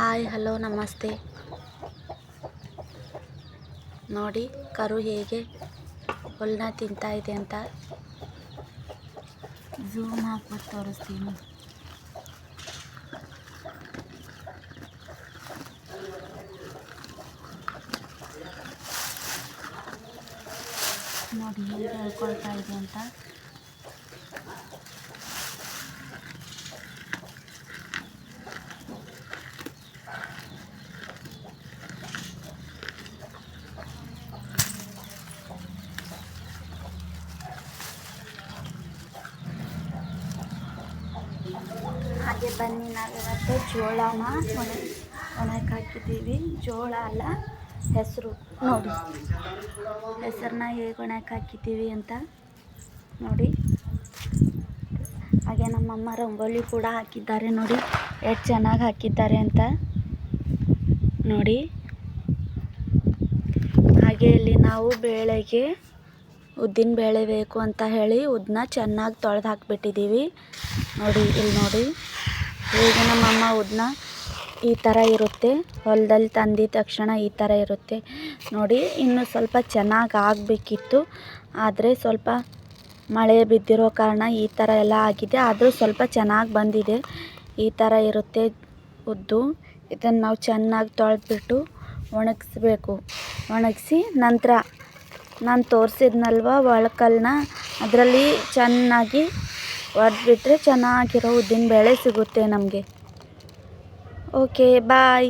Hi hello ನಮಸ್ತೆ. ನೋಡಿ ಕರು ಹೇಗೆ ಹುಲ್ಲನ್ನ ತಿಂತಾ ಇದೆ ಅಂತ ಝೂಮ್ ಹಾಕ್ಬಿಟ್ಟು ತೋರಿಸ್ತೀನಿ. ನೋಡಿ ಹೇಗೆ ಹೇಳ್ಕೊಳ್ತಾ ಇದೆ ಅಂತ. ಹಾಗೆ ಬನ್ನಿ, ನಾವಿವತ್ತು ಜೋಳನ ಒಣಕ್ಕೆ ಹಾಕಿದ್ದೀವಿ. ಜೋಳ ಅಲ್ಲ, ಹೆಸರು. ನೋಡಿ ಹೆಸರನ್ನ ಹೇಗೆ ಒಣಕ್ಕೆ ಹಾಕಿದ್ದೀವಿ ಅಂತ ನೋಡಿ. ಹಾಗೆ ನಮ್ಮಮ್ಮ ರಂಗೋಲಿ ಕೂಡ ಹಾಕಿದ್ದಾರೆ. ನೋಡಿ ಎಷ್ಟು ಚೆನ್ನಾಗಿ ಹಾಕಿದ್ದಾರೆ ಅಂತ ನೋಡಿ. ಹಾಗೆ ಇಲ್ಲಿ ನಾವು ಬೇಳೆಗೆ ಉದ್ದಿನ ಬೇಳೆ ಬೇಕು ಅಂತ ಹೇಳಿ ಉದ್ದನ್ನ ಚೆನ್ನಾಗಿ ತೊಳೆದು ಹಾಕಿಬಿಟ್ಟಿದ್ದೀವಿ. ನೋಡಿ ಇಲ್ಲಿ ನೋಡಿ ಹೇಗೆ ನಮ್ಮಮ್ಮ ಉದ್ದನ್ನ ಈ ಥರ ಇರುತ್ತೆ. ಹೊಲದಲ್ಲಿ ತಂದಿದ ತಕ್ಷಣ ಈ ಥರ ಇರುತ್ತೆ ನೋಡಿ. ಇನ್ನು ಸ್ವಲ್ಪ ಚೆನ್ನಾಗಿ ಆಗಬೇಕಿತ್ತು, ಆದರೆ ಸ್ವಲ್ಪ ಮಳೆ ಬಿದ್ದಿರೋ ಕಾರಣ ಈ ಥರ ಎಲ್ಲ ಆಗಿದೆ. ಆದರೂ ಸ್ವಲ್ಪ ಚೆನ್ನಾಗಿ ಬಂದಿದೆ. ಈ ಥರ ಇರುತ್ತೆ ಉದ್ದು. ಇದನ್ನು ನಾವು ಚೆನ್ನಾಗಿ ತೊಳೆದ್ಬಿಟ್ಟು ಒಣಗಿಸ್ಬೇಕು. ಒಣಗಿಸಿ ನಂತರ ನಾನು ತೋರಿಸಿದ್ನಲ್ವ ಒಳಕಲ್ಲನ್ನ, ಅದರಲ್ಲಿ ಚೆನ್ನಾಗಿ ಒಡೆದ್ಬಿಟ್ರೆ ಚೆನ್ನಾಗಿರೋ ಉದ್ದಿನ ಬೇಳೆ ಸಿಗುತ್ತೆ ನಮಗೆ. ಓಕೆ ಬಾಯ್.